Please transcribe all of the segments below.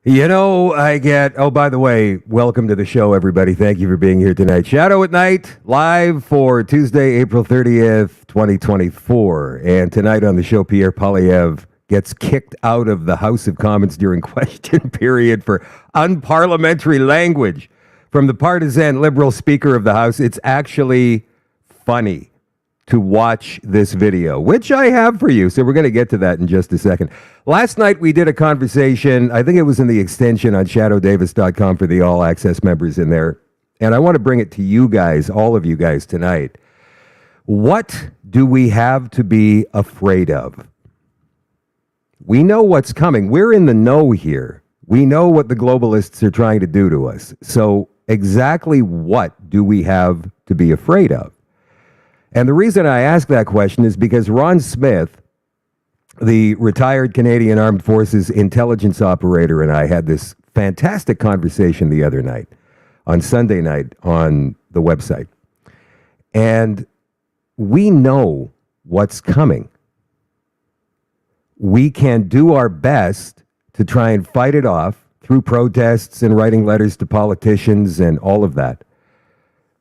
You know, oh, by the way, welcome to the show, everybody. Thank you for being here tonight. Shadoe at Night, live for Tuesday, April 30th, 2024. And tonight on the show, Pierre Poilievre gets kicked out of the House of Commons during question period for unparliamentary language from the partisan Liberal Speaker of the House. It's actually funny to watch this video, which I have for you. So we're going to get to that in just a second. Last night we did a conversation, I think it was in the extension on shadowdavis.com for the all access members in there. And I want to bring it to you guys, all of you guys tonight. What do we have to be afraid of? We know what's coming. We're in the know here. We know what the globalists are trying to do to us. So exactly what do we have to be afraid of? And the reason I ask that question is because Ron Smith, the retired Canadian Armed Forces intelligence operator, and I had this fantastic conversation the other night, on Sunday night on the website. And we know what's coming. We can do our best to try and fight it off through protests and writing letters to politicians and all of that.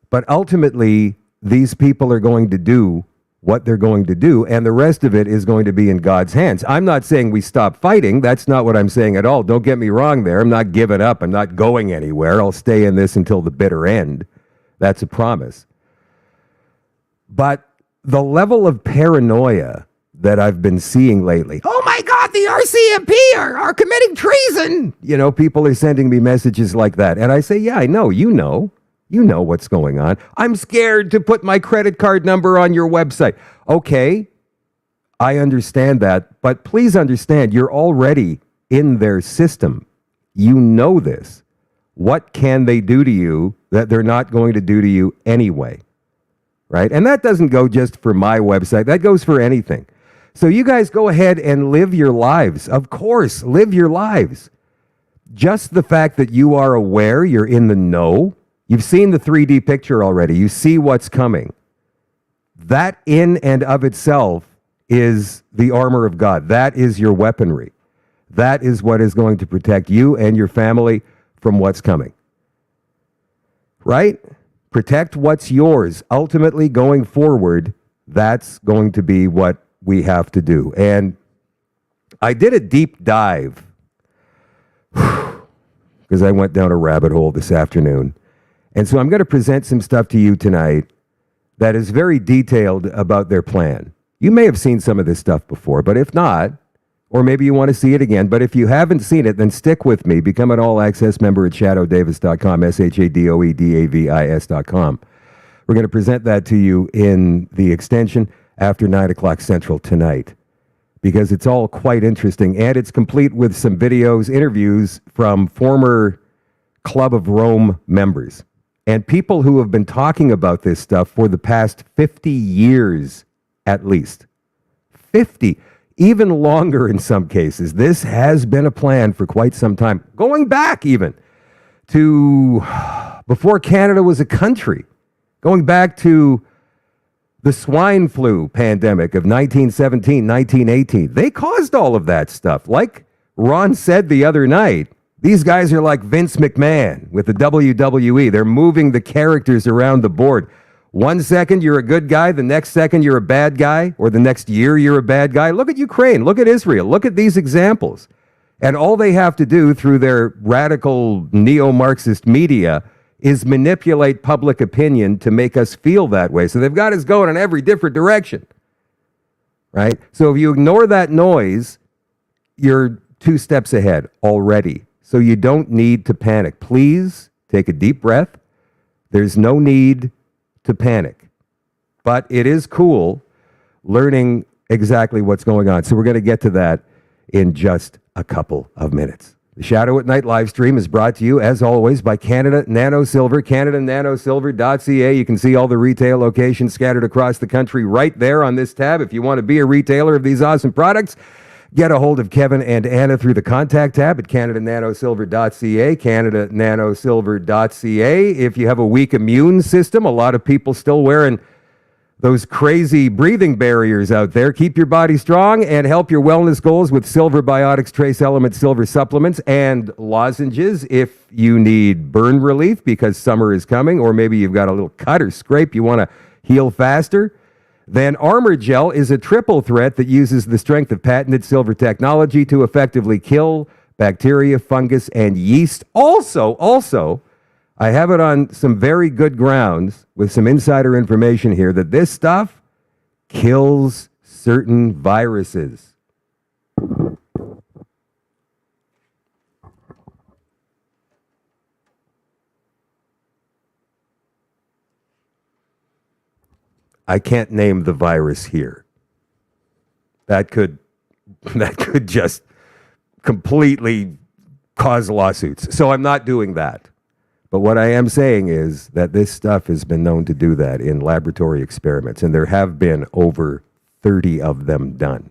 But ultimately, these people are going to do what they're going to do, and the rest of it is going to be in God's hands. I'm not saying we stop fighting. That's not what I'm saying at all. Don't get me wrong there. I'm not giving up. I'm not going anywhere. I'll stay in this until the bitter end. That's a promise. But the level of paranoia that I've been seeing lately, oh my God, the RCMP are committing treason. You know, people are sending me messages like that. And I say, yeah, I know, you know. You know what's going on. I'm scared to put my credit card number on your website. Okay, I understand that, but please understand, you're already in their system. You know this. What can they do to you that they're not going to do to you anyway? Right? And that doesn't go just for my website. That goes for anything. So you guys go ahead and live your lives. Of course, live your lives. Just the fact that you are aware, you're in the know. You've seen the 3D picture already. You see what's coming. That in and of itself is the armor of God. That is your weaponry. That is what is going to protect you and your family from what's coming. Right? Protect what's yours. Ultimately, going forward, that's going to be what we have to do. And I did a deep dive because I went down a rabbit hole this afternoon. And so I'm going to present some stuff to you tonight that is very detailed about their plan. You may have seen some of this stuff before, but if not, or maybe you want to see it again, but if you haven't seen it, then stick with me. Become an all-access member at shadowdavis.com, SHADOEDAVIS.com. We're going to present that to you in the extension after 9 o'clock Central tonight, because it's all quite interesting, and it's complete with some videos, interviews from former Club of Rome members. And people who have been talking about this stuff for the past 50 years, at least. 50, even longer in some cases. This has been a plan for quite some time, going back even to before Canada was a country, going back to the swine flu pandemic of 1917, 1918. They caused all of that stuff. Like Ron said the other night, these guys are like Vince McMahon with the WWE. They're moving the characters around the board. 1 second you're a good guy, the next second you're a bad guy, or the next year you're a bad guy. Look at Ukraine, look at Israel, look at these examples. And all they have to do through their radical neo-Marxist media is manipulate public opinion to make us feel that way. So they've got us going in every different direction, right? So if you ignore that noise, you're 2 steps ahead already. So you don't need to panic. Please take a deep breath. There's no need to panic. But it is cool learning exactly what's going on. So we're going to get to that in just a couple of minutes. The Shadoe at Night live stream is brought to you, as always, by Canada Nano Silver, CanadaNanoSilver.ca. You can see all the retail locations scattered across the country right there on this tab. If you want to be a retailer of these awesome products, get a hold of Kevin and Anna through the contact tab at CanadaNanoSilver.ca, CanadaNanoSilver.ca. If you have a weak immune system, a lot of people still wearing those crazy breathing barriers out there. Keep your body strong and help your wellness goals with Silver Biotics Trace Element Silver supplements and lozenges. If you need burn relief because summer is coming, or maybe you've got a little cut or scrape you want to heal faster, then Armor Gel is a triple threat that uses the strength of patented silver technology to effectively kill bacteria, fungus, and yeast. Also, I have it on some very good grounds with some insider information here that this stuff kills certain viruses. I can't name the virus here. That could just completely cause lawsuits. So I'm not doing that. But what I am saying is that this stuff has been known to do that in laboratory experiments, and there have been over 30 of them done.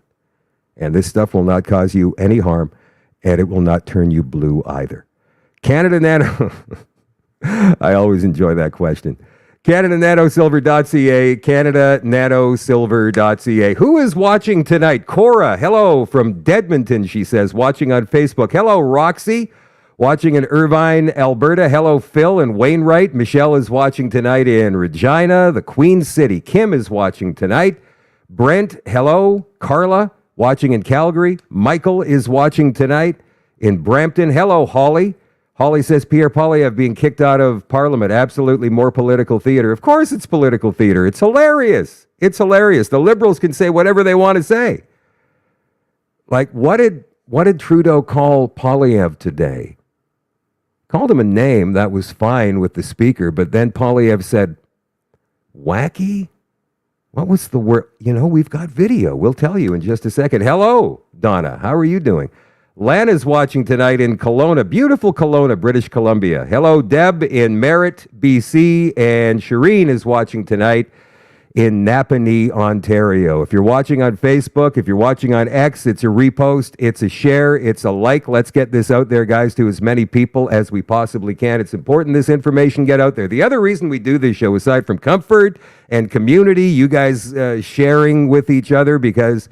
And this stuff will not cause you any harm, and it will not turn you blue either. Canada Nano, I always enjoy that question. CanadaNanoSilver.ca, CanadaNanoSilver.ca. Who is watching tonight? Cora, hello from Dedmonton, she says, watching on Facebook. Hello, Roxy. Watching in Irvine, Alberta. Hello, Phil and Wainwright. Michelle is watching tonight in Regina, the Queen City. Kim is watching tonight. Brent, hello. Carla, watching in Calgary. Michael is watching tonight in Brampton. Hello, Holly. Holly says, Pierre Poilievre being kicked out of Parliament. Absolutely more political theater. Of course it's political theater. It's hilarious. It's hilarious. The Liberals can say whatever they want to say. Like, what did Trudeau call Poilievre today? Called him a name, that was fine with the speaker, but then Poilievre said, wacky? What was the word? You know, we've got video. We'll tell you in just a second. Hello, Donna. How are you doing? Lana's watching tonight in Kelowna, beautiful Kelowna, British Columbia. Hello, Deb in Merritt, BC, and Shireen is watching tonight in Napanee, Ontario. If you're watching on Facebook, if you're watching on X, it's a repost, it's a share, it's a like. Let's get this out there, guys, to as many people as we possibly can. It's important this information get out there. The other reason we do this show, aside from comfort and community, you guys sharing with each other, because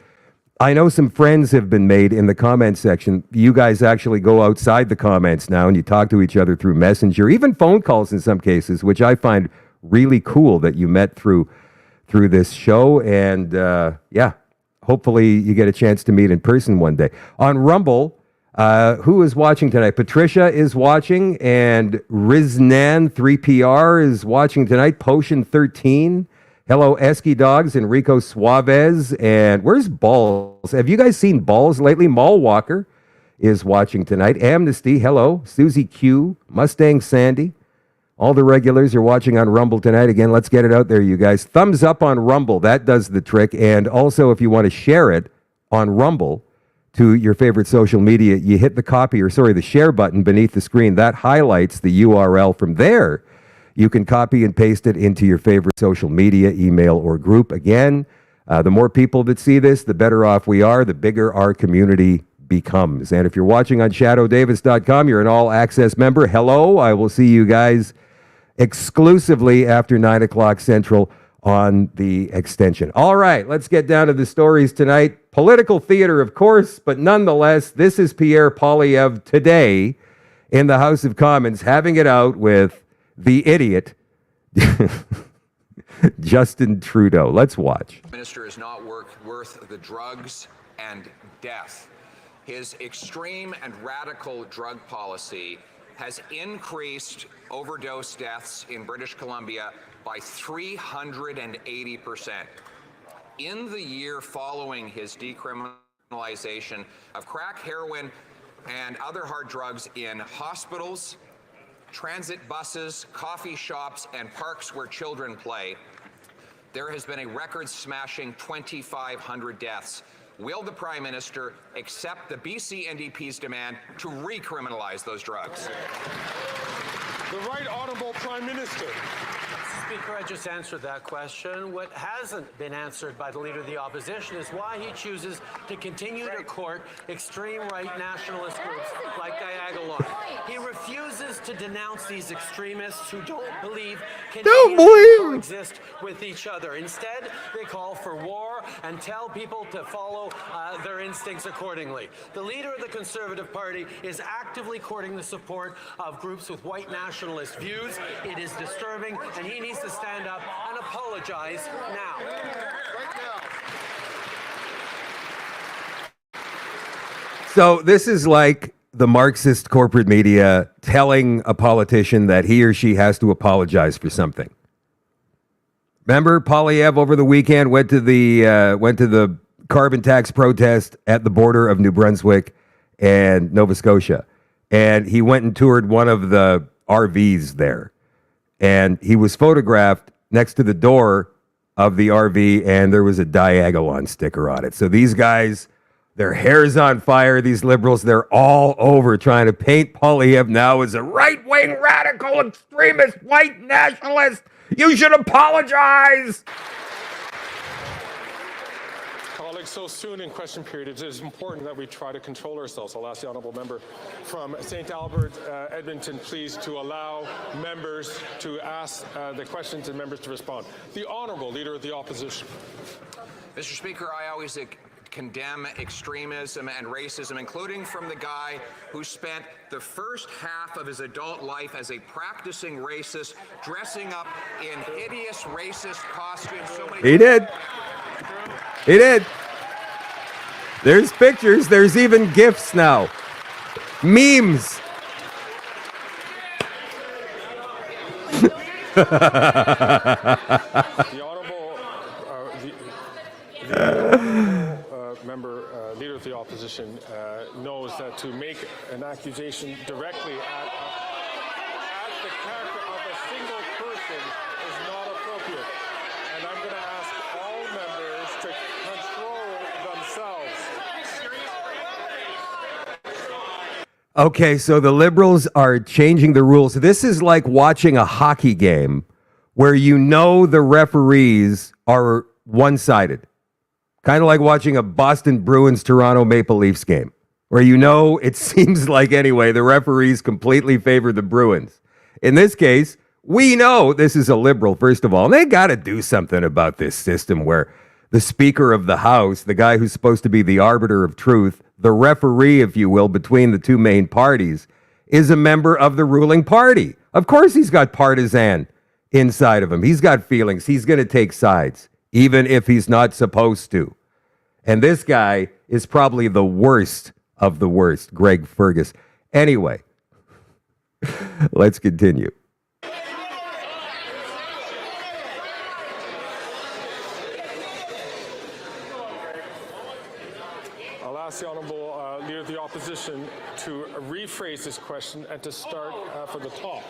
I know some friends have been made in the comment section. You guys actually go outside the comments now and you talk to each other through Messenger, even phone calls in some cases, which I find really cool that you met through this show. And hopefully you get a chance to meet in person one day. On Rumble, who is watching tonight? Patricia is watching, and Riznan 3PR is watching tonight. Potion 13. Hello, Esky Dogs, Enrico Suarez, and where's Balls? Have you guys seen Balls lately? Mall Walker is watching tonight. Amnesty, hello. Susie Q, Mustang Sandy. All the regulars are watching on Rumble tonight. Again, let's get it out there, you guys. Thumbs up on Rumble. That does the trick. And also, if you want to share it on Rumble to your favorite social media, you hit the share button beneath the screen. That highlights the URL. From there, you can copy and paste it into your favorite social media, email, or group. Again, the more people that see this, the better off we are, the bigger our community becomes. And if you're watching on shadowdavis.com, you're an all-access member. Hello. I will see you guys exclusively after 9 o'clock Central on the extension. All right, let's get down to the stories tonight. Political theater, of course, but nonetheless, this is Pierre Poilievre today in the House of Commons having it out with the idiot Justin Trudeau. Let's watch. The minister is not worth the drugs and death. His extreme and radical drug policy has increased overdose deaths in British Columbia by 380%. In the year following his decriminalization of crack, heroin, and other hard drugs in hospitals, transit buses, coffee shops, and parks where children play, there has been a record-smashing 2,500 deaths will the Prime Minister accept the BC NDP's demand to recriminalize those drugs? The Right Honourable Prime Minister. Speaker, I just answered that question. What hasn't been answered by the Leader of the Opposition is why he chooses to continue to court extreme right nationalist groups like Diagolon. He refuses to denounce these extremists who don't believe can coexist with each other. Instead, they call for war and tell people to follow their instincts accordingly. The Leader of the Conservative Party is actively courting the support of groups with white nationalist views. It is disturbing, and he needs to stand up and apologize now. So this is like the Marxist corporate media telling a politician that he or she has to apologize for something. Remember, Poilievre over the weekend went to the carbon tax protest at the border of New Brunswick and Nova Scotia, and he went and toured one of the RVs there. And he was photographed next to the door of the RV, and there was a Diagolon sticker on it. So these guys, their hair's on fire, these liberals, they're all over trying to paint Poilievre now as a right-wing radical extremist white nationalist. You should apologize. Colleagues, so soon in question period, it is important that we try to control ourselves. I'll ask the honourable member from St. Albert, Edmonton, please, to allow members to ask the questions and members to respond. The Honourable Leader of the Opposition. Mr. Speaker, I always condemn extremism and racism, including from the guy who spent the first half of his adult life as a practicing racist, dressing up in hideous racist costumes. He did. He did. There's pictures. There's even GIFs now. Memes. The Honourable member, Leader of the Opposition, knows that to make an accusation directly at the character of a single person is not appropriate. And I'm going to ask all members to control themselves. Okay, so the Liberals are changing the rules. This is like watching a hockey game where you know the referees are one-sided. Kind of like watching a Boston Bruins Toronto Maple Leafs game, where you know it seems like anyway the referees completely favor the Bruins. In this case, we know this is a Liberal, first of all, and they got to do something about this system where the Speaker of the House, the guy who's supposed to be the arbiter of truth, the referee, if you will, between the two main parties, is a member of the ruling party. Of course he's got partisan inside of him. He's got feelings. He's going to take sides, even if he's not supposed to. And this guy is probably the worst of the worst, Greg Fergus. Anyway, let's continue. I'll ask the Honourable Leader of the Opposition to rephrase this question and to start from the top.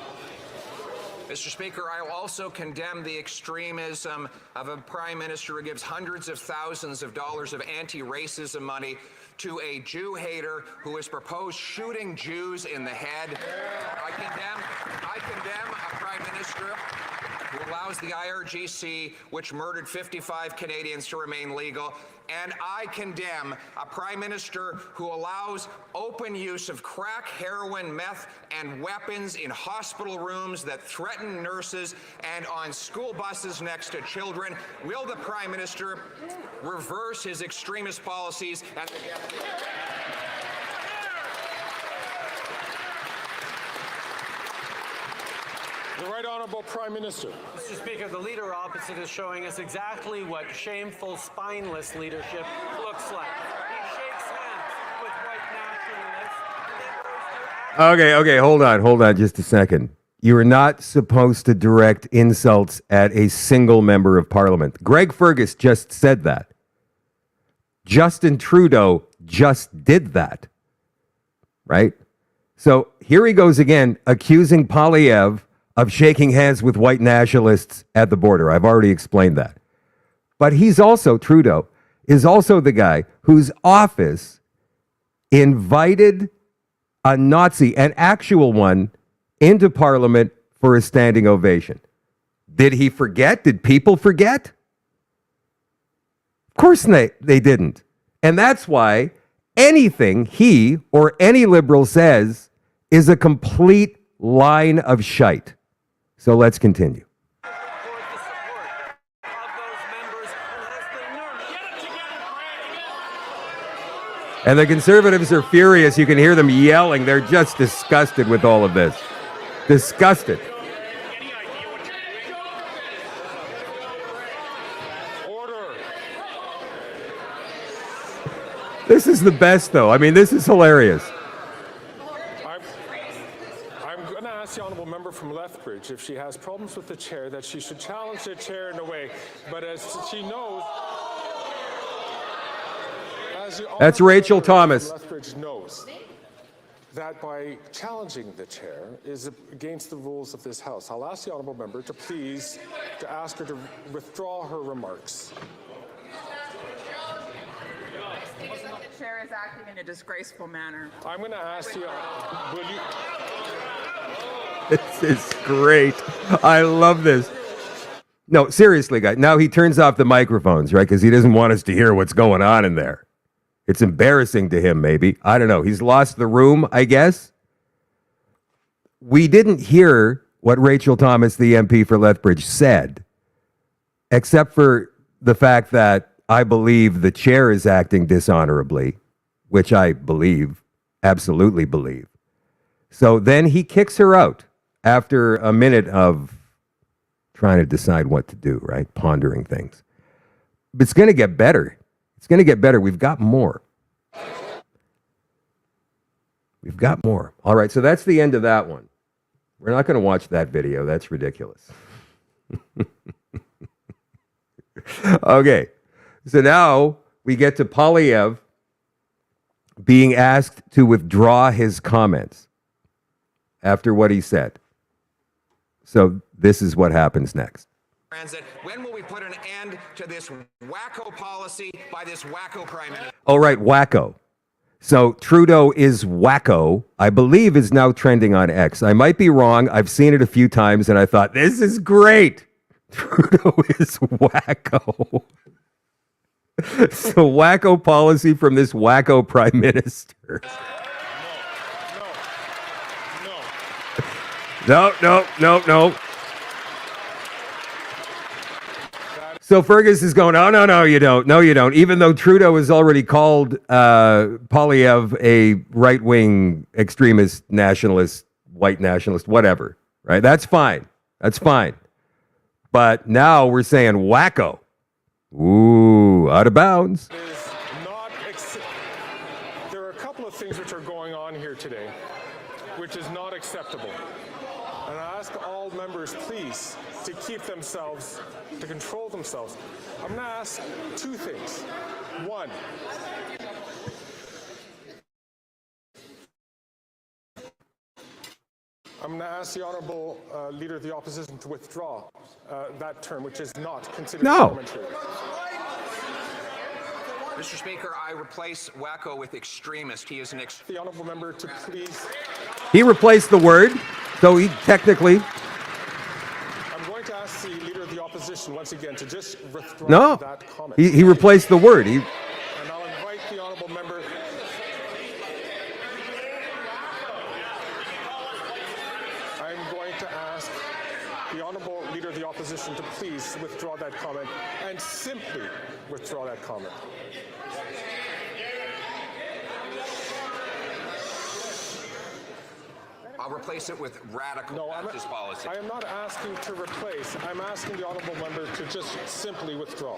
Mr. Speaker, I will also condemn the extremism of a Prime Minister who gives hundreds of thousands of dollars of anti-racism money to a Jew hater who has proposed shooting Jews in the head. I condemn a Prime Minister who allows the IRGC, which murdered 55 Canadians, to remain legal. And I condemn a Prime Minister who allows open use of crack, heroin, meth, and weapons in hospital rooms that threaten nurses and on school buses next to children. Will the Prime Minister reverse his extremist policies and The Right Honourable Prime Minister. Mr. Speaker, the leader opposite is showing us exactly what shameful, spineless leadership looks like. He shakes hands with white nationalists. Okay, hold on just a second. You are not supposed to direct insults at a single member of Parliament. Greg Fergus just said that. Justin Trudeau just did that. Right? So here he goes again, accusing Poilievre of shaking hands with white nationalists at the border. I've already explained that. But he's also, Trudeau, is also the guy whose office invited a Nazi, an actual one, into Parliament for a standing ovation. Did he forget? Did people forget? Of course they didn't. And that's why anything he or any liberal says is a complete line of shite. So let's continue. And the Conservatives are furious. You can hear them yelling. They're just disgusted with all of this. Disgusted. Order. This is the best, though. I mean, this is hilarious. I'm going to ask the honourable member from Lethbridge if she has problems with the chair, that she should challenge the chair in a way. But as she knows... That's Rachel Thomas. Lethbridge knows that by challenging the chair is against the rules of this House. I'll ask the honourable member to please to ask her to withdraw her remarks. The chair is acting in a disgraceful manner. I'm going to ask you, will you... This is great. I love this. No, seriously, guys. Now he turns off the microphones, right? Because he doesn't want us to hear what's going on in there. It's embarrassing to him, maybe. I don't know. He's lost the room, I guess. We didn't hear what Rachel Thomas, the MP for Lethbridge, said, except for the fact that I believe the chair is acting dishonorably, which I believe, absolutely believe. So then he kicks her out after a minute of trying to decide what to do, right? Pondering things. But it's going to get better. It's going to get better. We've got more. We've got more. All right, so that's the end of that one. We're not going to watch that video. That's ridiculous. Okay, so now we get to Poilievre being asked to withdraw his comments after what he said. So this is what happens next. Transit. When will we put an end to this wacko policy by this wacko prime minister? Oh, right, wacko. So Trudeau is wacko, I believe is now trending on X. I might be wrong. I've seen it a few times and I thought, this is great. Trudeau is wacko. So wacko policy from this wacko prime minister. No. So Fergus is going, oh, no, you don't. No, you don't. Even though Trudeau has already called Poilievre a right-wing extremist, nationalist, white nationalist, whatever, right? That's fine. That's fine. But now we're saying wacko. Ooh, out of bounds. There are a couple of things which are going on here today, which is not acceptable. And I ask all members, please, to keep themselves, to control themselves. I'm going to ask two things. One, I'm going to ask the Honourable Leader of the Opposition to withdraw that term, which is not considered parliamentary. Mr. Speaker, I replace wacko with extremist. He is an The Honourable Member to please... He replaced the word, so he technically... I'm going to ask the Leader of the Opposition once again to just withdraw that comment. He replaced the word. And I'll invite the Honourable Member... I'm going to ask the Honourable Leader of the Opposition to please withdraw that comment and simply withdraw that comment. I'll replace it with radical leftist policy. I am not asking to replace. I'm asking the Honourable Member to just simply withdraw.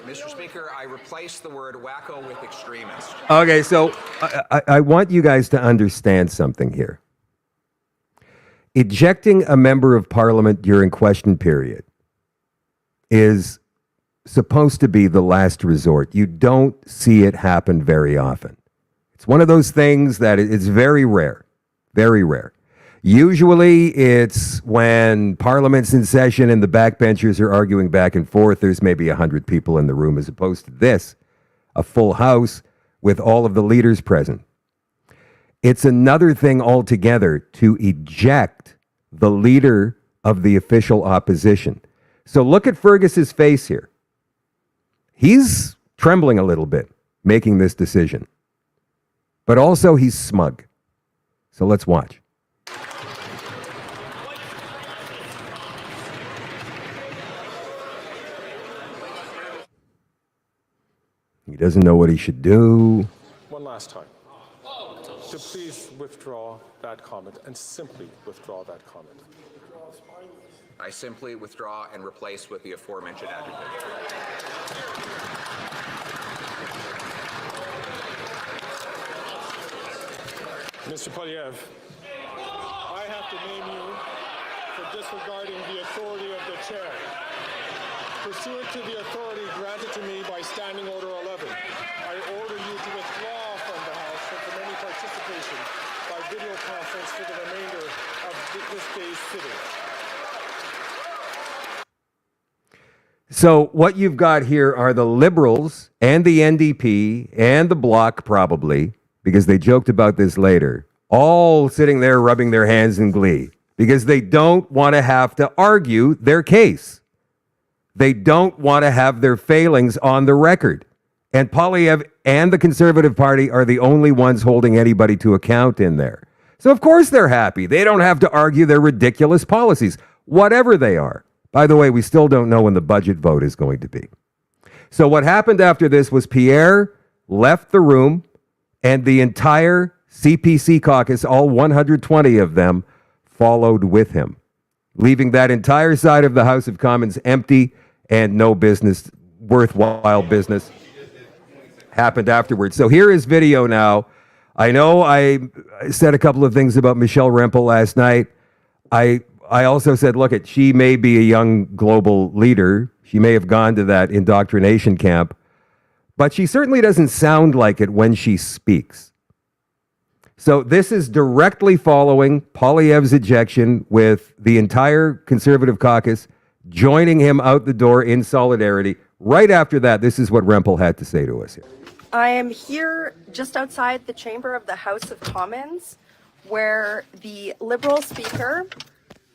Mr. Speaker, I replace the word wacko with extremist. Okay, so I want you guys to understand something here. Ejecting a member of parliament during question period is supposed to be the last resort. You don't see it happen very often. It's one of those things that it's very rare, very rare. Usually it's when Parliament's in session and the backbenchers are arguing back and forth. There's maybe 100 people in the room, as opposed to this, a full house with all of the leaders present. It's another thing altogether to eject the leader of the official opposition. So look at Fergus's face here. He's trembling a little bit making this decision, but also he's smug. So let's watch. He doesn't know what he should do. One last time. To please withdraw that comment and simply withdraw that comment. I simply withdraw and replace with the aforementioned adjective. Mr. Poilievre, I have to name you for disregarding the authority of the chair. Pursuant to the authority granted to me by Standing Order 11, I order you to withdraw from the House and from any participation by video conference for the remainder of this day's sitting. So what you've got here are the Liberals and the NDP and the Bloc, probably, because they joked about this later, all sitting there rubbing their hands in glee because they don't want to have to argue their case. They don't want to have their failings on the record. And Poilievre and the Conservative Party are the only ones holding anybody to account in there. So of course they're happy. They don't have to argue their ridiculous policies, whatever they are. By the way, we still don't know when the budget vote is going to be. So what happened after this was Pierre left the room and the entire CPC caucus, all 120 of them, followed with him, leaving that entire side of the House of Commons empty and no business, worthwhile business happened afterwards. So here is video now. I know I said a couple of things about Michelle Rempel last night. I also said, look, she may be a young global leader. She may have gone to that indoctrination camp, but she certainly doesn't sound like it when she speaks. So this is directly following Poilievre's ejection, with the entire Conservative caucus joining him out the door in solidarity. Right after that, this is what Rempel had to say to us here. I am here just outside the chamber of the House of Commons, where the Liberal Speaker,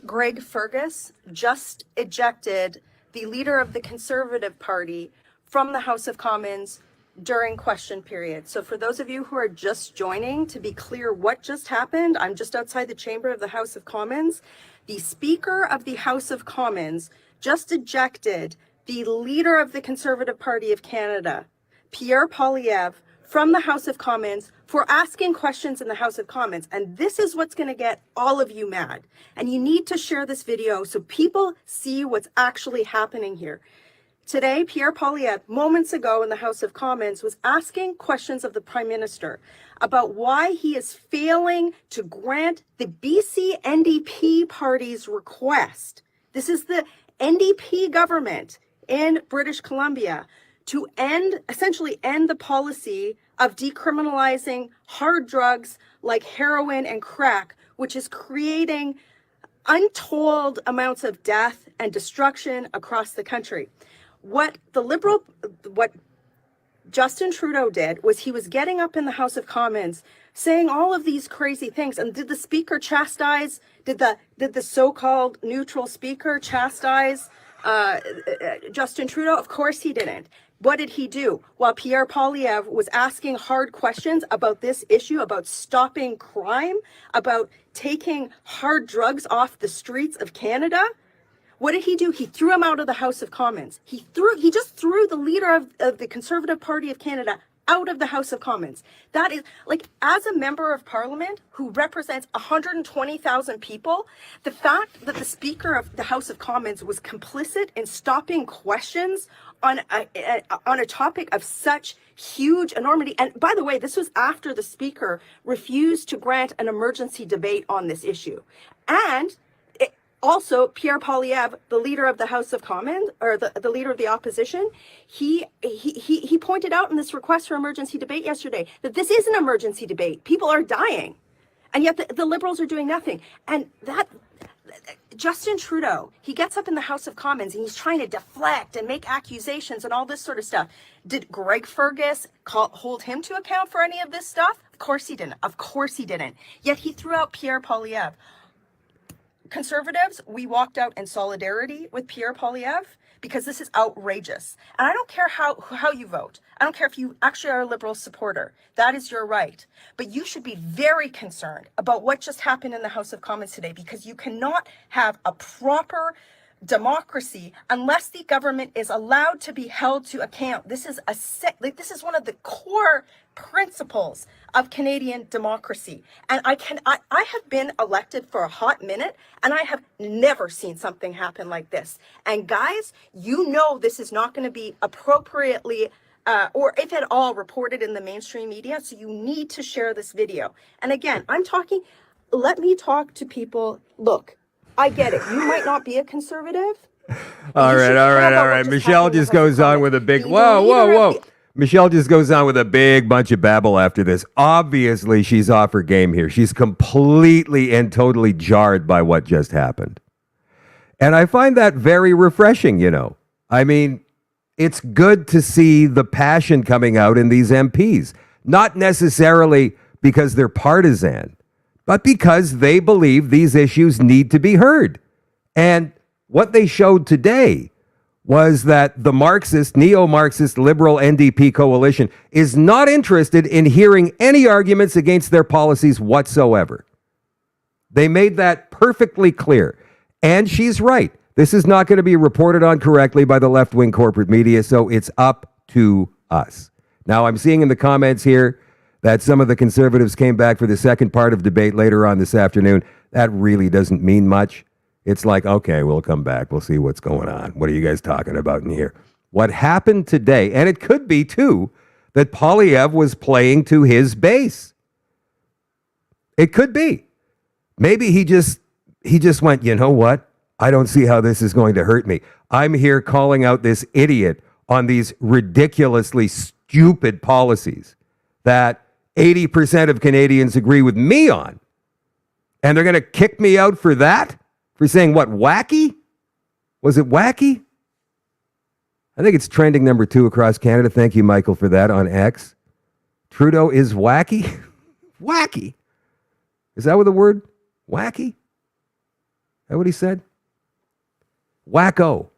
Greg Fergus, just ejected the leader of the Conservative Party from the House of Commons during question period. So for those of you who are just joining, to be clear what just happened, I'm just outside the chamber of the House of Commons. The Speaker of the House of Commons just ejected the leader of the Conservative Party of Canada, Pierre Poilievre, from the House of Commons for asking questions in the House of Commons. And this is what's going to get all of you mad. And you need to share this video so people see what's actually happening here. Today, Pierre Poilievre, moments ago in the House of Commons, was asking questions of the Prime Minister about why he is failing to grant the BC NDP party's request. This is the NDP government in British Columbia to essentially end the policy of decriminalizing hard drugs like heroin and crack, which is creating untold amounts of death and destruction across the country. What Justin Trudeau did was he was getting up in the House of Commons saying all of these crazy things. And did the speaker chastise, did the so-called neutral speaker chastise Justin Trudeau? Of course he didn't. What did he do? While Pierre Poilievre was asking hard questions about this issue, about stopping crime, about taking hard drugs off the streets of Canada, what did he do? He threw him out of the House of Commons. He just threw the leader of the Conservative Party of Canada out of the House of Commons. That is, like, as a member of Parliament who represents 120,000 people, the fact that the Speaker of the House of Commons was complicit in stopping questions on a topic of such huge enormity. And by the way, this was after the Speaker refused to grant an emergency debate on this issue. And also, Pierre Poilievre, the leader of the House of Commons, or the leader of the opposition, he pointed out in this request for emergency debate yesterday that this is an emergency debate. People are dying. And yet the Liberals are doing nothing. And that Justin Trudeau, he gets up in the House of Commons and he's trying to deflect and make accusations and all this sort of stuff. Did Greg Fergus hold him to account for any of this stuff? Of course he didn't. Of course he didn't. Yet he threw out Pierre Poilievre. Conservatives, we walked out in solidarity with Pierre Poilievre because this is outrageous. And I don't care how you vote. I don't care if you actually are a Liberal supporter. That is your right. But you should be very concerned about what just happened in the House of Commons today, because you cannot have a proper democracy unless the government is allowed to be held to account. This is this is one of the core principles of Canadian democracy. And I have been elected for a hot minute and I have never seen something happen like this. And guys, you know this is not going to be appropriately or if at all reported in the mainstream media. So you need to share this video. And again, let me talk to people. Look, I get it. You might not be a conservative. All right. Michelle just goes on with a big, whoa. Michelle just goes on with a big bunch of babble after this. Obviously, she's off her game here. She's completely and totally jarred by what just happened. And I find that very refreshing, you know. I mean, it's good to see the passion coming out in these MPs, not necessarily because they're partisan, but because they believe these issues need to be heard. And what they showed today was that the Marxist, neo-Marxist, liberal NDP coalition is not interested in hearing any arguments against their policies whatsoever. They made that perfectly clear. And she's right. This is not going to be reported on correctly by the left-wing corporate media, so it's up to us. Now, I'm seeing in the comments here that some of the Conservatives came back for the second part of debate later on this afternoon. That really doesn't mean much. It's like, okay, we'll come back. We'll see what's going on. What are you guys talking about in here? What happened today, and it could be, too, that Poilievre was playing to his base. It could be. Maybe he just went, you know what? I don't see how this is going to hurt me. I'm here calling out this idiot on these ridiculously stupid policies that 80% of Canadians agree with me on. And they're going to kick me out for that? For saying what, wacky? Was it wacky? I think it's trending number 2 across Canada. Thank you, Michael, for that on X. Trudeau is wacky? Wacky? Is that what the word? Wacky? Is that what he said? Wacko.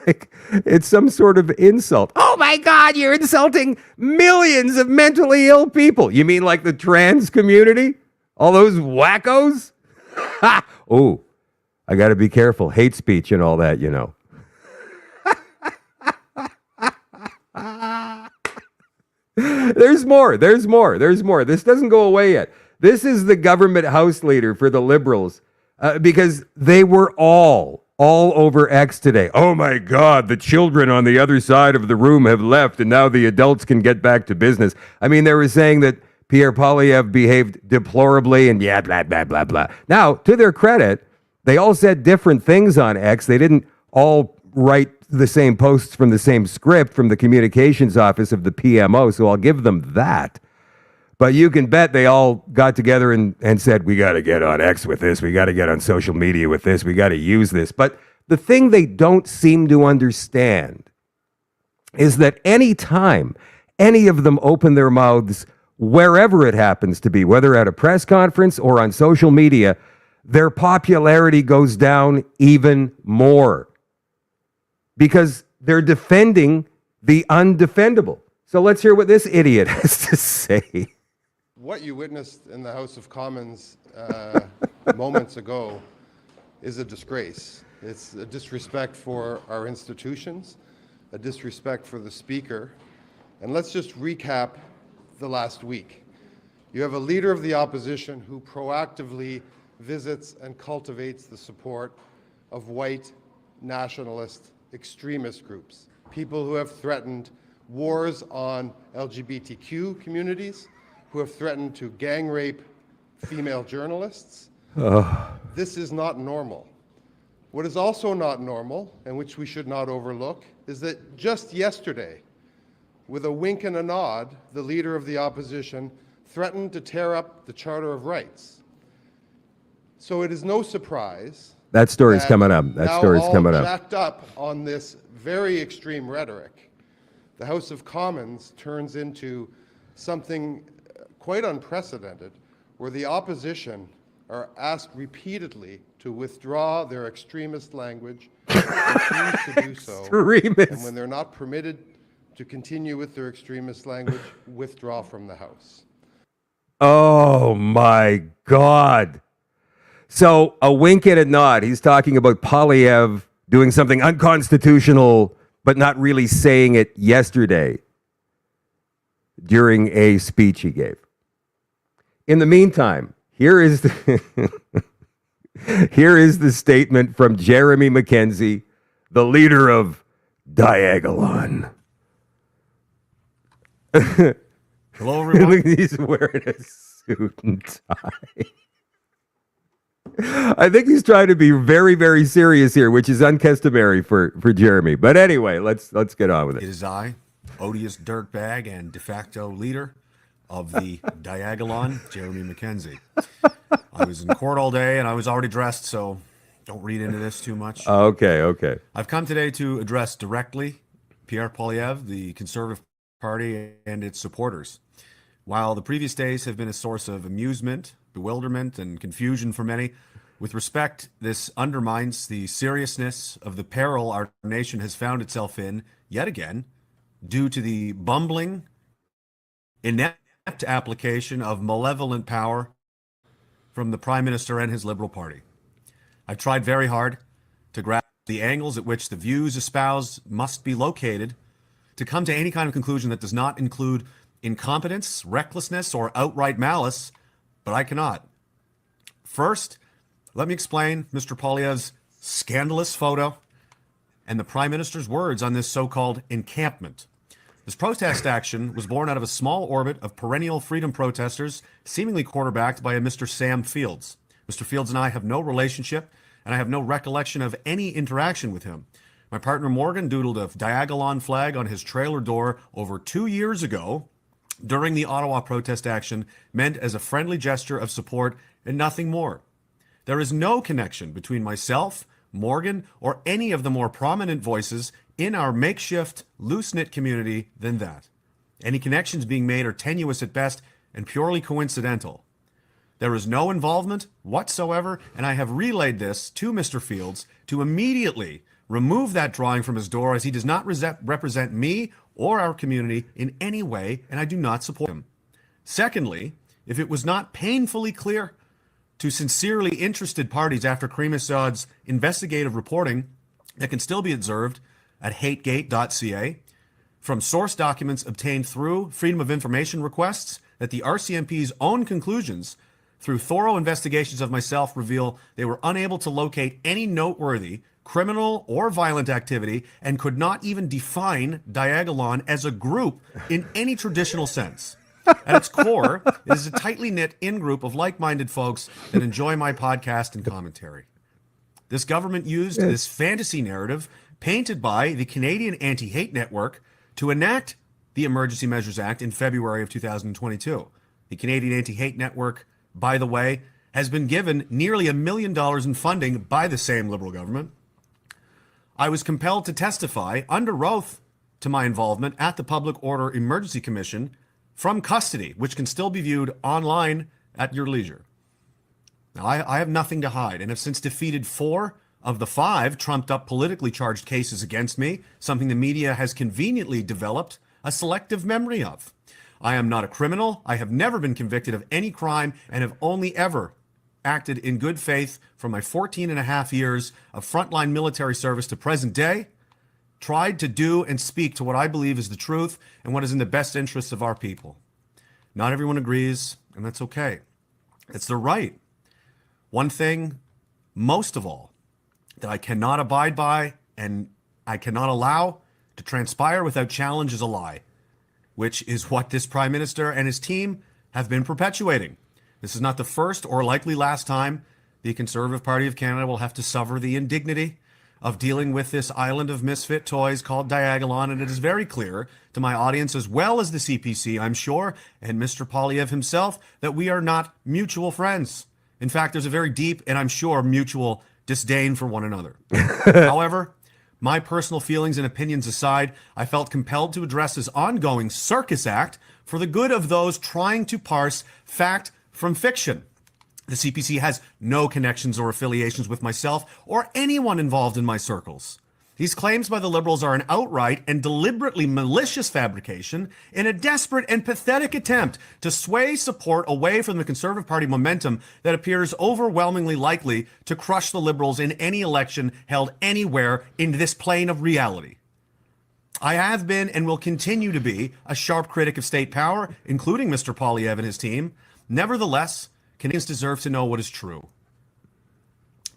Like, it's some sort of insult. Oh my God, you're insulting millions of mentally ill people. You mean like the trans community? All those wackos? Oh, I got to be careful. Hate speech and all that, you know. There's more. This doesn't go away yet. This is the government House leader for the Liberals because they were all over X today. Oh my God, the children on the other side of the room have left and now the adults can get back to business. I mean, they were saying that Pierre Poilievre behaved deplorably and blah, blah, blah, blah. Now, to their credit, they all said different things on X. They didn't all write the same posts from the same script from the communications office of the PMO, so I'll give them that. But you can bet they all got together and said, we got to get on X with this. We got to get on social media with this. We got to use this. But the thing they don't seem to understand is that any time any of them open their mouths, wherever it happens to be, whether at a press conference or on social media, their popularity goes down even more because they're defending the undefendable. So let's hear what this idiot has to say. What you witnessed in the House of Commons moments ago is a disgrace. It's a disrespect for our institutions, a disrespect for the Speaker. And let's just recap the last week. You have a leader of the opposition who proactively visits and cultivates the support of white nationalist extremist groups, people who have threatened wars on LGBTQ communities, who have threatened to gang rape female journalists. This is not normal. What is also not normal, and which we should not overlook, is that just yesterday, with a wink and a nod, the leader of the opposition threatened to tear up the Charter of Rights. So it is no surprise That story's that coming up. That now story's all coming up. jacked up on this very extreme rhetoric, the House of Commons turns into something quite unprecedented, where the opposition are asked repeatedly to withdraw their extremist language, refuse to do so, and when they're not permitted to continue with their extremist language, withdraw from the House. Oh my God. So a wink and a nod. He's talking about Poilievre doing something unconstitutional, but not really saying it yesterday during a speech he gave. In the meantime, here is the statement from Jeremy Mackenzie, the leader of Diagolon. Hello, everyone. He's wearing a suit and tie. I think he's trying to be very, very serious here, which is uncustomary for Jeremy. But anyway, let's get on with it. It is I, odious dirtbag and de facto leader of the Diagolon, Jeremy Mackenzie. I was in court all day and I was already dressed, so don't read into this too much. Okay. I've come today to address directly Pierre Poilievre, the Conservative Party, and its supporters. While the previous days have been a source of amusement, bewilderment, and confusion for many, with respect, this undermines the seriousness of the peril our nation has found itself in, yet again, due to the bumbling, inept application of malevolent power from the Prime Minister and his Liberal Party. I've tried very hard to grasp the angles at which the views espoused must be located to come to any kind of conclusion that does not include incompetence, recklessness, or outright malice, but I cannot. First, let me explain Mr. Poilievre's scandalous photo and the Prime Minister's words on this so-called encampment. This protest action was born out of a small orbit of perennial freedom protesters, seemingly quarterbacked by a Mr. Sam Fields. Mr. Fields and I have no relationship, and I have no recollection of any interaction with him. My partner Morgan doodled a Diagolon flag on his trailer door over 2 years ago during the Ottawa protest action, meant as a friendly gesture of support and nothing more. There is no connection between myself, Morgan, or any of the more prominent voices in our makeshift, loose-knit community than that. Any connections being made are tenuous at best and purely coincidental. There is no involvement whatsoever, and I have relayed this to Mr. Fields to immediately remove that drawing from his door, as he does not represent me or our community in any way, and I do not support him. Secondly, if it was not painfully clear to sincerely interested parties after Karim Assad's investigative reporting that can still be observed at hategate.ca, from source documents obtained through Freedom of Information requests, that the RCMP's own conclusions through thorough investigations of myself reveal they were unable to locate any noteworthy criminal or violent activity and could not even define Diagolon as a group in any traditional sense. At its core, it is a tightly knit in-group of like-minded folks that enjoy my podcast and commentary. This government used this fantasy narrative painted by the Canadian Anti-Hate Network to enact the Emergency Measures Act in February of 2022. The Canadian Anti-Hate Network, by the way, has been given nearly $1 million in funding by the same Liberal government. I was compelled to testify under oath to my involvement at the Public Order Emergency Commission from custody, which can still be viewed online at your leisure. Now, I have nothing to hide and have since defeated 4 of the 5 trumped-up politically charged cases against me, something the media has conveniently developed a selective memory of. I am not a criminal. I have never been convicted of any crime and have only ever acted in good faith from my 14 and a half years of frontline military service to present day, tried to do and speak to what I believe is the truth and what is in the best interests of our people. Not everyone agrees, and that's okay. It's their right. One thing, most of all, that I cannot abide by and I cannot allow to transpire without challenge is a lie, which is what this Prime Minister and his team have been perpetuating. This is not the first or likely last time the Conservative Party of Canada will have to suffer the indignity of dealing with this island of misfit toys called Diagolon, and it is very clear to my audience, as well as the CPC, I'm sure, and Mr. Poilievre himself, that we are not mutual friends. In fact, there's a very deep and I'm sure mutual disdain for one another. However, my personal feelings and opinions aside, I felt compelled to address this ongoing circus act for the good of those trying to parse fact from fiction. The CPC has no connections or affiliations with myself or anyone involved in my circles. These claims by the Liberals are an outright and deliberately malicious fabrication in a desperate and pathetic attempt to sway support away from the Conservative Party momentum that appears overwhelmingly likely to crush the Liberals in any election held anywhere in this plane of reality. I have been and will continue to be a sharp critic of state power, including Mr. Poilievre and his team. Nevertheless, Canadians deserve to know what is true,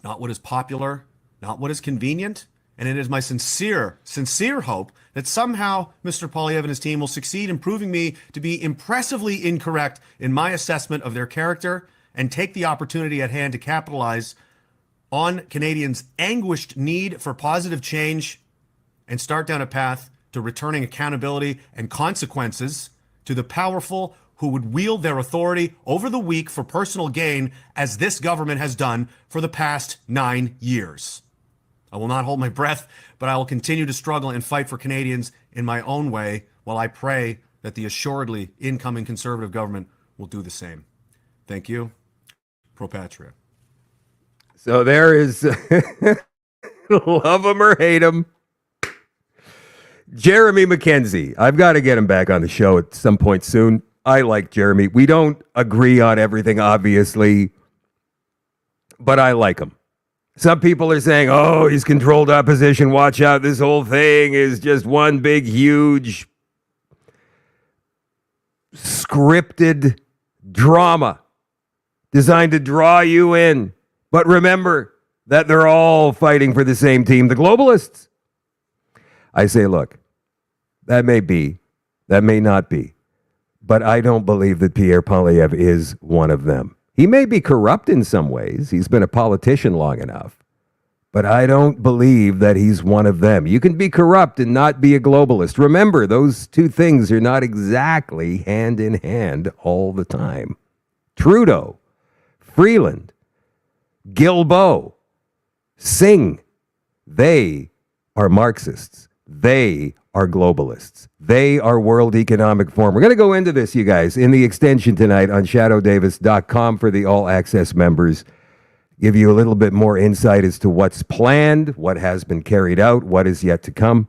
not what is popular, not what is convenient, and it is my sincere hope that somehow Mr. Poilievre and his team will succeed in proving me to be impressively incorrect in my assessment of their character and take the opportunity at hand to capitalize on Canadians' anguished need for positive change and start down a path to returning accountability and consequences to the powerful who would wield their authority over the weak for personal gain, as this government has done for the past 9 years. I will not hold my breath, but I will continue to struggle and fight for Canadians in my own way, while I pray that the assuredly incoming Conservative government will do the same. Thank you. Pro Patria. So there is, love him or hate him, Jeremy McKenzie. I've got to get him back on the show at some point soon. I like Jeremy. We don't agree on everything, obviously, but I like him. Some people are saying, oh, he's controlled opposition. Watch out. This whole thing is just one big, huge, scripted drama designed to draw you in. But remember that they're all fighting for the same team, the globalists. I say, look, that may be, that may not be. But I don't believe that Pierre Poilievre is one of them. He may be corrupt in some ways. He's been a politician long enough. But I don't believe that he's one of them. You can be corrupt and not be a globalist. Remember, those two things are not exactly hand in hand all the time. Trudeau, Freeland, Guilbeault, Singh, they are Marxists. They are globalists. They are World Economic Forum. We're going to go into this, you guys, in the extension tonight on shadowdavis.com for the All Access members. Give you a little bit more insight as to what's planned, what has been carried out, what is yet to come,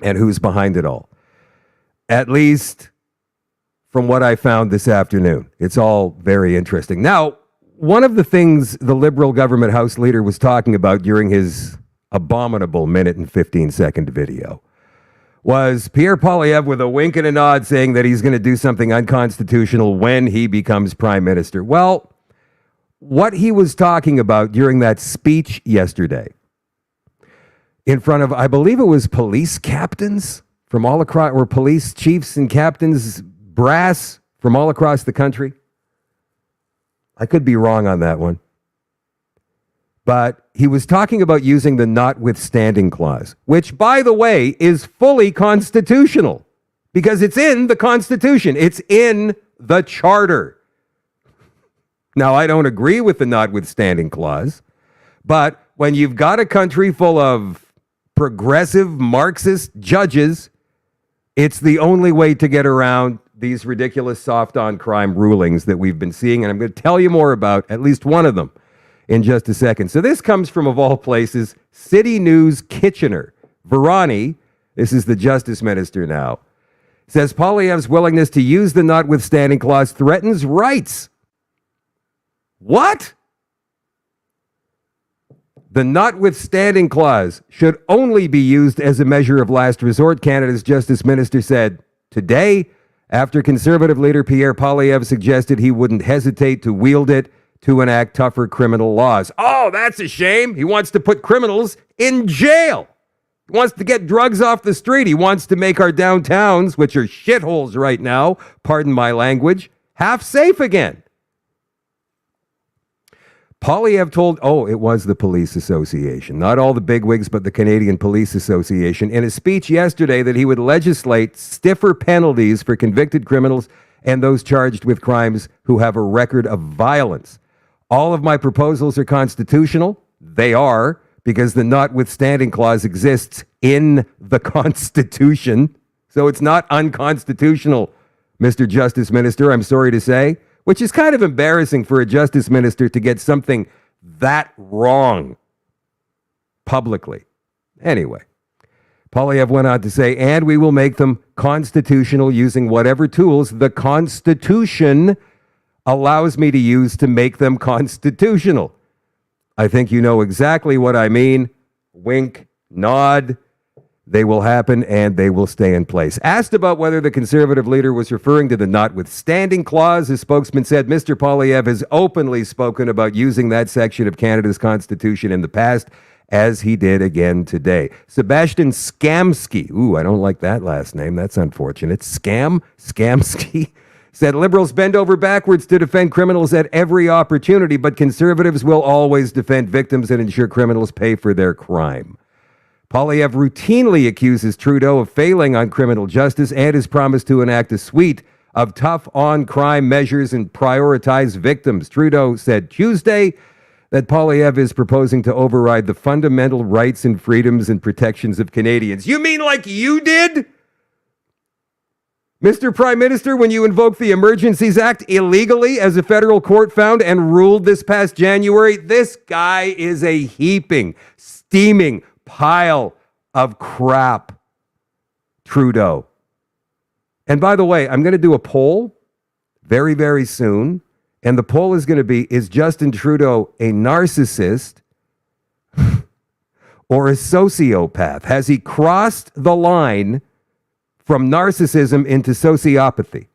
and who's behind it all. At least from what I found this afternoon. It's all very interesting. Now, one of the things the Liberal government House leader was talking about during his abominable minute and 15-second video was Pierre Poilievre with a wink and a nod saying that he's going to do something unconstitutional when he becomes prime minister. Well, what he was talking about during that speech yesterday in front of, I believe it was police captains from all across, or police chiefs and captains, brass from all across the country. I could be wrong on that one. But he was talking about using the notwithstanding clause, which, by the way, is fully constitutional because it's in the Constitution. It's in the Charter. Now, I don't agree with the notwithstanding clause, but when you've got a country full of progressive Marxist judges, it's the only way to get around these ridiculous soft-on-crime rulings that we've been seeing, and I'm going to tell you more about at least one of them in just a second. So this comes from, of all places, City News Kitchener. Virani, this is the Justice Minister now, says Poilievre's willingness to use the notwithstanding clause threatens rights. What? The notwithstanding clause should only be used as a measure of last resort, Canada's Justice Minister said today, after Conservative leader Pierre Poilievre suggested he wouldn't hesitate to wield it to enact tougher criminal laws. Oh, that's a shame. He wants to put criminals in jail. He wants to get drugs off the street. He wants to make our downtowns, which are shitholes right now, pardon my language, half safe again. Poilievre told, it was the Police Association, not all the bigwigs, but the Canadian Police Association, in a speech yesterday that he would legislate stiffer penalties for convicted criminals and those charged with crimes who have a record of violence. All of my proposals are constitutional. They are, because the notwithstanding clause exists in the Constitution. So it's not unconstitutional, Mr. Justice Minister, I'm sorry to say, which is kind of embarrassing for a Justice Minister to get something that wrong publicly. Anyway, Poilievre went on to say, and we will make them constitutional using whatever tools the Constitution allows me to use to make them constitutional. I think you know exactly what I mean. Wink, nod. They will happen and they will stay in place. Asked about whether the Conservative leader was referring to the notwithstanding clause, his spokesman said Mr. Poilievre has openly spoken about using that section of Canada's Constitution in the past, as he did again today. Sebastian Skamsky, I don't like that last name. That's unfortunate. Skamsky said Liberals bend over backwards to defend criminals at every opportunity, but Conservatives will always defend victims and ensure criminals pay for their crime. Poilievre routinely accuses Trudeau of failing on criminal justice and has promised to enact a suite of tough on-crime measures and prioritize victims. Trudeau said Tuesday that Poilievre is proposing to override the fundamental rights and freedoms and protections of Canadians. You mean like you did, Mr. Prime Minister, when you invoked the Emergencies Act illegally, as a federal court found and ruled this past January? This guy is a heaping, steaming pile of crap, Trudeau. And by the way, I'm going to do a poll very, very soon. And the poll is going to be, is Justin Trudeau a narcissist or a sociopath? Has he crossed the line from narcissism into sociopathy?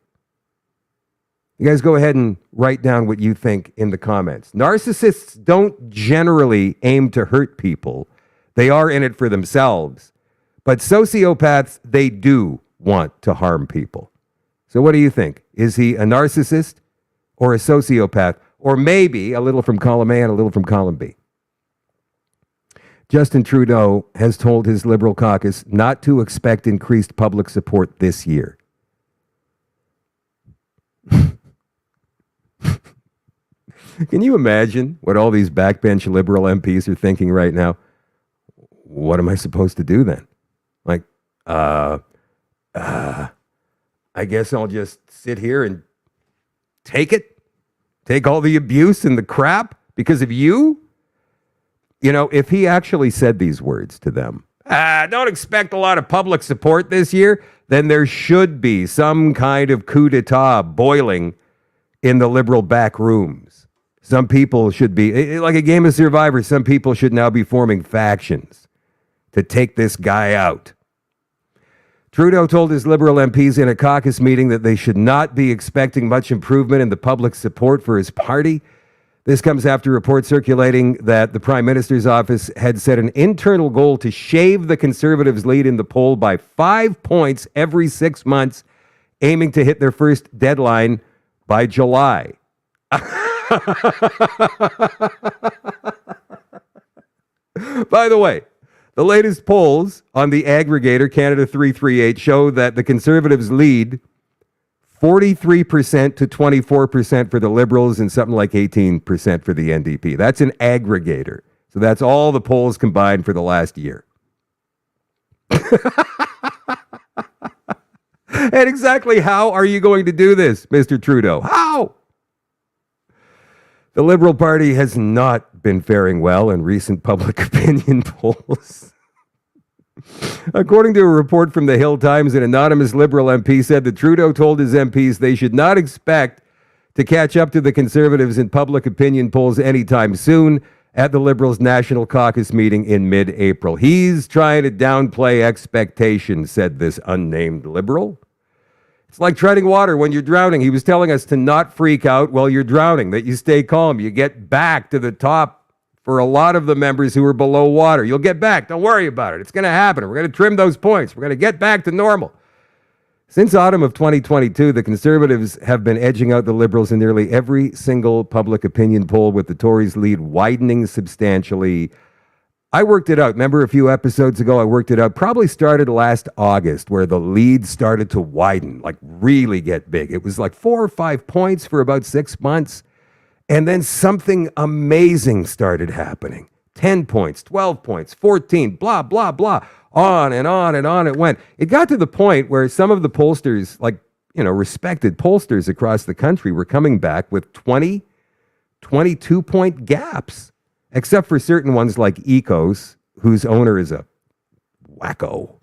You guys go ahead and write down what you think in the comments. Narcissists don't generally aim to hurt people. They are in it for themselves. But sociopaths, they do want to harm people. So what do you think? Is he a narcissist or a sociopath? Or maybe a little from column A and a little from column B? Justin Trudeau has told his Liberal caucus not to expect increased public support this year. Can you imagine what all these backbench Liberal MPs are thinking right now? What am I supposed to do then? Like, I guess I'll just sit here and take it? Take all the abuse and the crap because of you? You know, if he actually said these words to them, don't expect a lot of public support this year, then there should be some kind of coup d'etat boiling in the Liberal back rooms. Some people should be, like a game of Survivor, some people should now be forming factions to take this guy out. Trudeau told his Liberal MPs in a caucus meeting that they should not be expecting much improvement in the public support for his party. This comes after reports circulating that the Prime Minister's office had set an internal goal to shave the Conservatives' lead in the poll by 5 points every 6 months, aiming to hit their first deadline by July. By the way, the latest polls on the aggregator Canada 338 show that the Conservatives lead 43% to 24% for the Liberals and something like 18% for the NDP. That's an aggregator. So that's all the polls combined for the last year. And exactly how are you going to do this, Mr. Trudeau? How? The Liberal Party has not been faring well in recent public opinion polls. According to a report from the Hill Times, an anonymous Liberal MP said that Trudeau told his MPs they should not expect to catch up to the Conservatives in public opinion polls anytime soon at the Liberals' National Caucus meeting in mid-April. He's trying to downplay expectations, said this unnamed Liberal. It's like treading water when you're drowning. He was telling us to not freak out while you're drowning, that you stay calm. You get back to the top for a lot of the members who are below water. You'll get back. Don't worry about it. It's going to happen. We're going to trim those points. We're going to get back to normal. Since autumn of 2022, the Conservatives have been edging out the Liberals in nearly every single public opinion poll, with the Tories' lead widening substantially. I worked it out. Remember a few episodes ago, I worked it out. Probably started last August, where the lead started to widen, like really get big. It was like 4 or 5 points for about 6 months. And then something amazing started happening. 10 points, 12 points, 14, blah, blah, blah. On and on and on it went. It got to the point where some of the pollsters, like, respected pollsters across the country, were coming back with 20, 22-point gaps, except for certain ones like Ecos, whose owner is a wacko.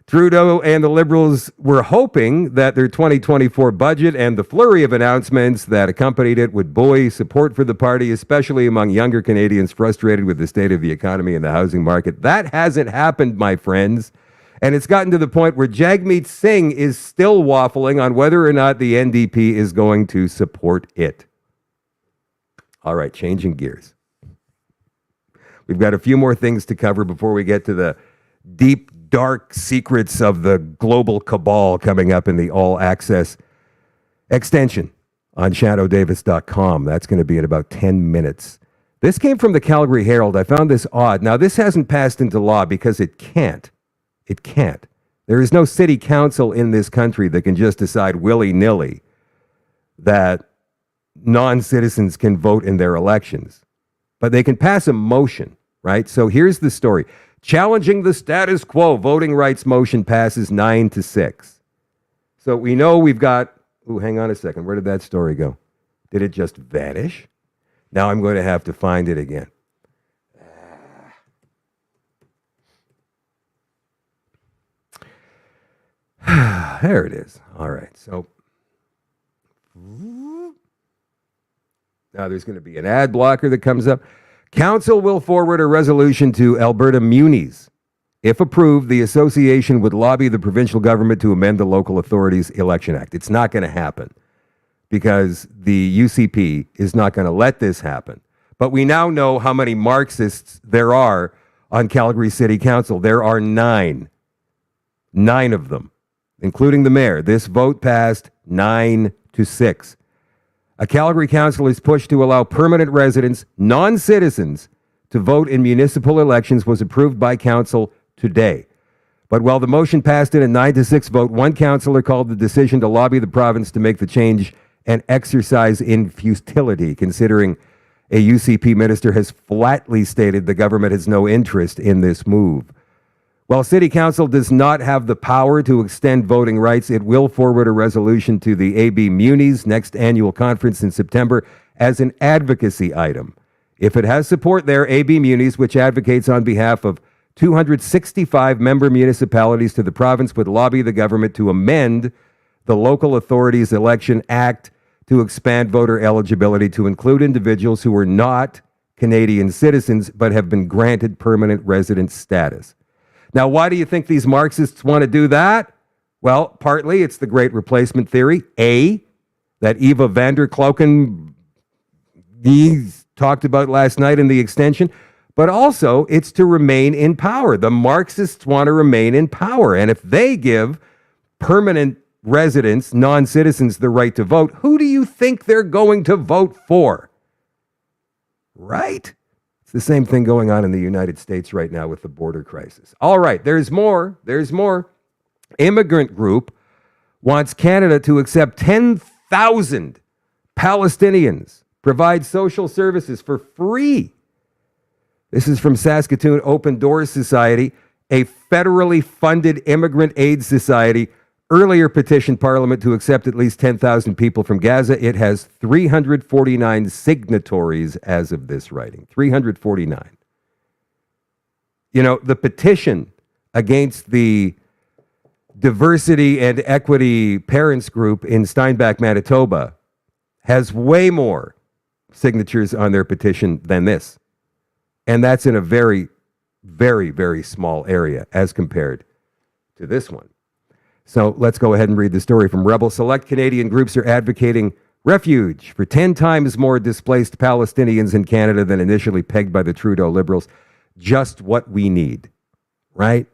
Trudeau and the Liberals were hoping that their 2024 budget and the flurry of announcements that accompanied it would buoy support for the party, especially among younger Canadians frustrated with the state of the economy and the housing market. That hasn't happened, my friends. And it's gotten to the point where Jagmeet Singh is still waffling on whether or not the NDP is going to support it. All right, changing gears. We've got a few more things to cover before we get to the deep, dark secrets of the global cabal coming up in the all-access extension on shadowdavis.com. That's going to be in about 10 minutes. This came from the Calgary Herald. I found this odd. Now, this hasn't passed into law because it can't. It can't. There is no city council in this country that can just decide willy-nilly that non-citizens can vote in their elections. But they can pass a motion, right? So here's the story. Challenging the status quo, voting rights motion passes 9-6. So we know we've got, hang on a second. Where did that story go? Did it just vanish? Now I'm going to have to find it again. There it is. All right. So now there's going to be an ad blocker that comes up. Council will forward a resolution to Alberta Munis. If approved, the association would lobby the provincial government to amend the Local Authorities Election Act. It's not going to happen because the UCP is not going to let this happen. But we now know how many Marxists there are on Calgary City Council. There are 9. 9 of them, including the mayor. This vote passed 9-6. A Calgary council is pushed to allow permanent residents, non-citizens, to vote in municipal elections was approved by council today. But while the motion passed in a 9-6 vote, one councillor called the decision to lobby the province to make the change an exercise in futility, considering a UCP minister has flatly stated the government has no interest in this move. While City Council does not have the power to extend voting rights, it will forward a resolution to the AB Muni's next annual conference in September as an advocacy item. If it has support there, AB Muni's, which advocates on behalf of 265 member municipalities to the province, would lobby the government to amend the Local Authorities Election Act to expand voter eligibility to include individuals who are not Canadian citizens but have been granted permanent resident status. Now, why do you think these Marxists want to do that? Well, partly it's the great replacement theory, that Eva van der Kloeken talked about last night in the extension, but also it's to remain in power. The Marxists want to remain in power, and if they give permanent residents, non-citizens, the right to vote, who do you think they're going to vote for? Right? It's the same thing going on in the United States right now with the border crisis. All right, there's more. There's more. Immigrant group wants Canada to accept 10,000 Palestinians, provide social services for free. This is from Saskatoon Open Doors Society, a federally funded immigrant aid society. Earlier petitioned Parliament to accept at least 10,000 people from Gaza. It has 349 signatories as of this writing. 349. You know, the petition against the Diversity and Equity Parents Group in Steinbach, Manitoba, has way more signatures on their petition than this. And that's in a very, very, very small area as compared to this one. So let's go ahead and read the story from Rebel. Select Canadian groups are advocating refuge for 10 times more displaced Palestinians in Canada than initially pegged by the Trudeau Liberals. Just what we need, right?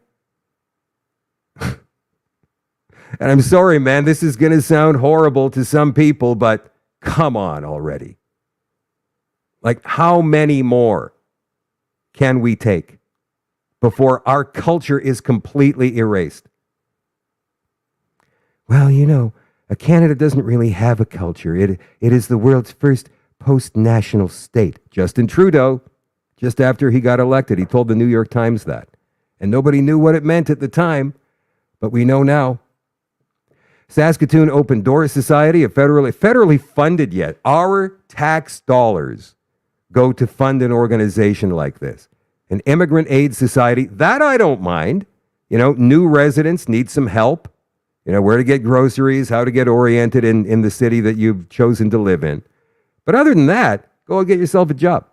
And I'm sorry, man, this is going to sound horrible to some people, but come on already. Like, how many more can we take before our culture is completely erased? Well, Canada doesn't really have a culture. It is the world's first post-national state. Justin Trudeau, just after he got elected, he told the New York Times that. And nobody knew what it meant at the time, but we know now. Saskatoon Open Door Society, a federally funded yet. Our tax dollars go to fund an organization like this. An immigrant aid society, that I don't mind. New residents need some help. Where to get groceries, how to get oriented in the city that you've chosen to live in. But other than that, go and get yourself a job.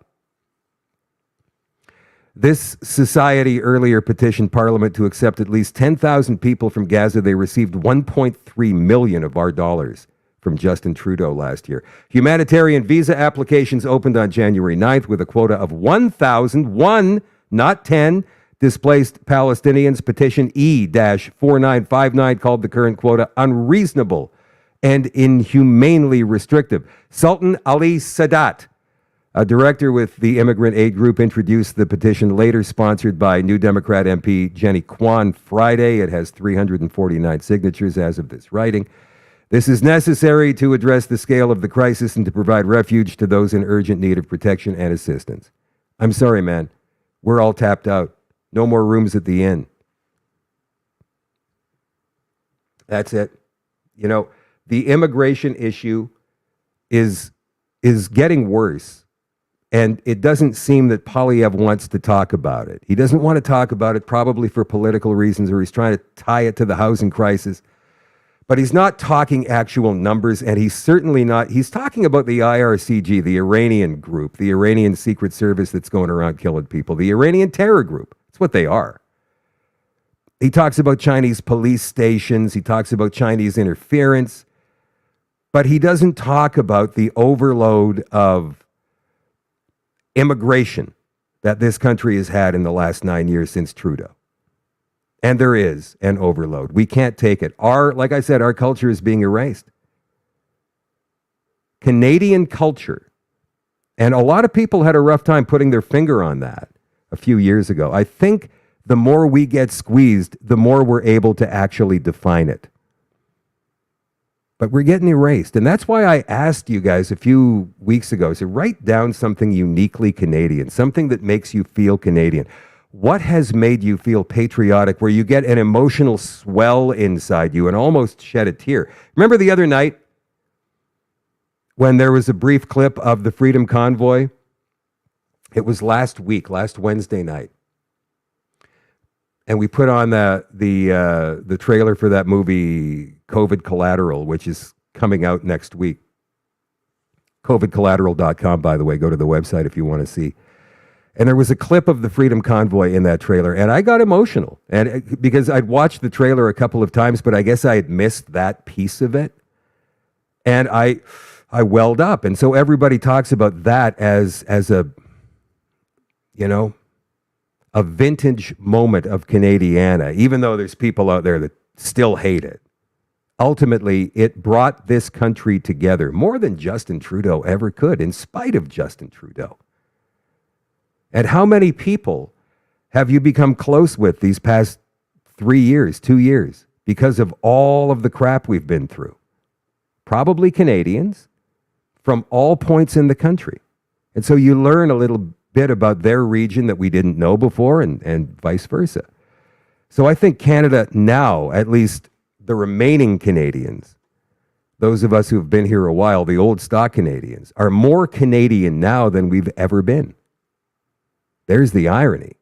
This society earlier petitioned Parliament to accept at least 10,000 people from Gaza. They received $1.3 million of our dollars from Justin Trudeau last year. Humanitarian visa applications opened on January 9th with a quota of 1,001, not 10, displaced Palestinians. Petition E-4959 called the current quota unreasonable and inhumanely restrictive. Sultan Ali Sadat, a director with the Immigrant Aid Group, introduced the petition, later sponsored by New Democrat MP Jenny Kwan Friday. It has 349 signatures as of this writing. This is necessary to address the scale of the crisis and to provide refuge to those in urgent need of protection and assistance. I'm sorry, man. We're all tapped out. No more rooms at the inn. That's it. The immigration issue is getting worse. And it doesn't seem that Poilievre wants to talk about it. He doesn't want to talk about it, probably for political reasons, or he's trying to tie it to the housing crisis. But he's not talking actual numbers, and he's certainly not. He's talking about the IRCG, the Iranian group, the Iranian secret service that's going around killing people, the Iranian terror group. That's what they are. He talks about Chinese police stations. He talks about Chinese interference. But he doesn't talk about the overload of immigration that this country has had in the last 9 years since Trudeau. And there is an overload. We can't take it. Like I said, our culture is being erased. Canadian culture. And a lot of people had a rough time putting their finger on that a few years ago. I think the more we get squeezed, the more we're able to actually define it. But we're getting erased. And that's why I asked you guys a few weeks ago, to write down something uniquely Canadian, something that makes you feel Canadian. What has made you feel patriotic, where you get an emotional swell inside you and almost shed a tear? Remember the other night when there was a brief clip of the Freedom Convoy? It was last Wednesday night. And we put on the trailer for that movie, COVID Collateral, which is coming out next week. COVIDcollateral.com, by the way. Go to the website if you want to see. And there was a clip of the Freedom Convoy in that trailer, and I got emotional. And because I'd watched the trailer a couple of times, but I guess I had missed that piece of it. And I welled up. And so everybody talks about that as a, a vintage moment of Canadiana, even though there's people out there that still hate it. Ultimately, it brought this country together more than Justin Trudeau ever could, in spite of Justin Trudeau. And how many people have you become close with these past 3 years, 2 years, because of all of the crap we've been through? Probably Canadians from all points in the country. And so you learn a little bit about their region that we didn't know before, and vice versa. So I think Canada now, at least the remaining Canadians, those of us who have been here a while, the old stock Canadians, are more Canadian now than we've ever been. There's the irony.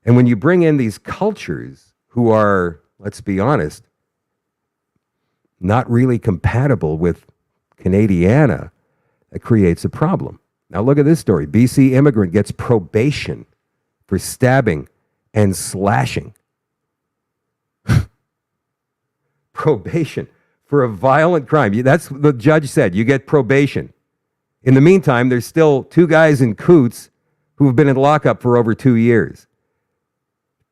And when you bring in these cultures who are, let's be honest, not really compatible with Canadiana, that creates a problem. Now look at this story. BC immigrant gets probation for stabbing and slashing. Probation for a violent crime. That's what the judge said. You get probation. In the meantime, there's still 2 guys in Coots who have been in lockup for over 2 years.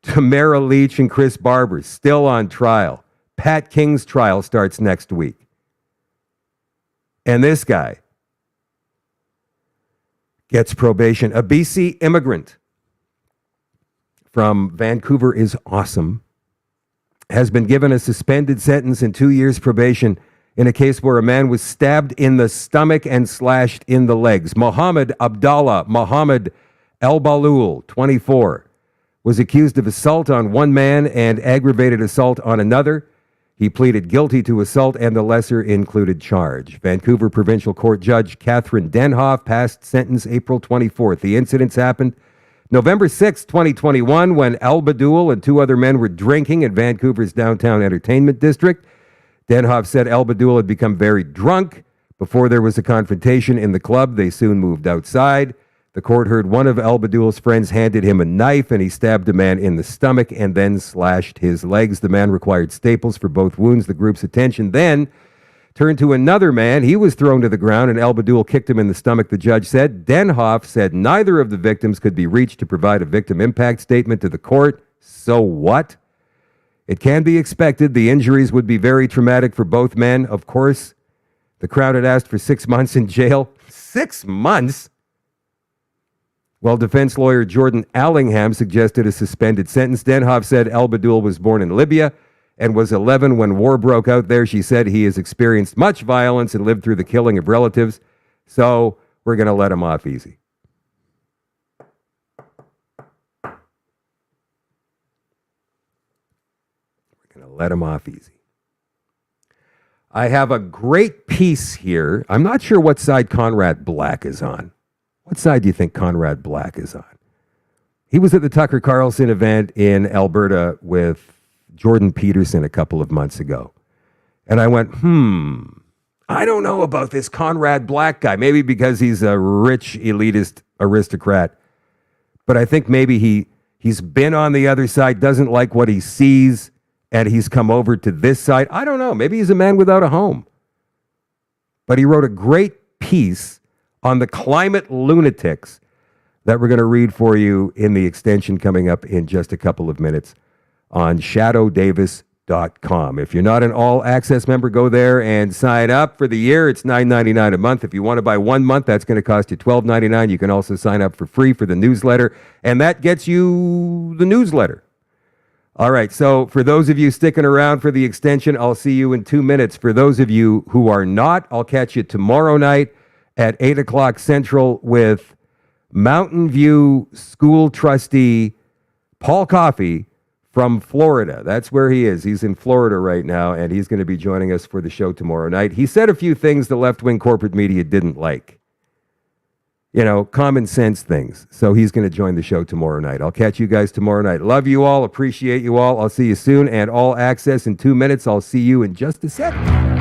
Tamara Leach and Chris Barber still on trial. Pat King's trial starts next week. And this guy gets probation. A BC immigrant from Vancouver is awesome. Has been given a suspended sentence and 2 years probation in a case where a man was stabbed in the stomach and slashed in the legs. Mohammed Abdallah Mohammed El Balul, 24, was accused of assault on one man and aggravated assault on another. He pleaded guilty to assault and the lesser included charge. Vancouver Provincial Court Judge Catherine Denhoff passed sentence April 24th. The incidents happened November 6, 2021, when Al Badul and two other men were drinking in Vancouver's downtown entertainment district. Denhoff said Al Badul had become very drunk. Before there was a confrontation in the club, they soon moved outside. The court heard one of Al Badul's friends handed him a knife, and he stabbed a man in the stomach and then slashed his legs. The man required staples for both wounds. The group's attention then turned to another man. He was thrown to the ground, and Al Badul kicked him in the stomach, the judge said. Denhoff said neither of the victims could be reached to provide a victim impact statement to the court. So what? It can be expected the injuries would be very traumatic for both men, of course. The Crown had asked for 6 months in jail. 6 months? Well, defense lawyer Jordan Allingham suggested a suspended sentence. Denhoff said Al Badul was born in Libya and was 11 when war broke out there. She said he has experienced much violence and lived through the killing of relatives, so we're going to let him off easy. We're going to let him off easy. I have a great piece here. I'm not sure what side Conrad Black is on. What side do you think Conrad Black is on? He was at the Tucker Carlson event in Alberta with Jordan Peterson a couple of months ago. And I went, I don't know about this Conrad Black guy. Maybe because he's a rich, elitist aristocrat. But I think maybe he's been on the other side, doesn't like what he sees, and he's come over to this side. I don't know. Maybe he's a man without a home. But he wrote a great piece on the climate lunatics that we're going to read for you in the extension coming up in just a couple of minutes on shadowdavis.com. If you're not an all-access member, go there and sign up for the year. It's $9.99 a month. If you want to buy 1 month, that's going to cost you $12.99. You can also sign up for free for the newsletter, and that gets you the newsletter. All right, so for those of you sticking around for the extension, I'll see you in 2 minutes. For those of you who are not, I'll catch you tomorrow night at 8 o'clock Central with Mountain View school trustee Paul Coffey from Florida. That's where he is. He's in Florida right now, and he's going to be joining us for the show tomorrow night. He said a few things the left-wing corporate media didn't like. You know, common sense things. So he's going to join the show tomorrow night. I'll catch you guys tomorrow night. Love you all. Appreciate you all. I'll see you soon. And all access in 2 minutes. I'll see you in just a second.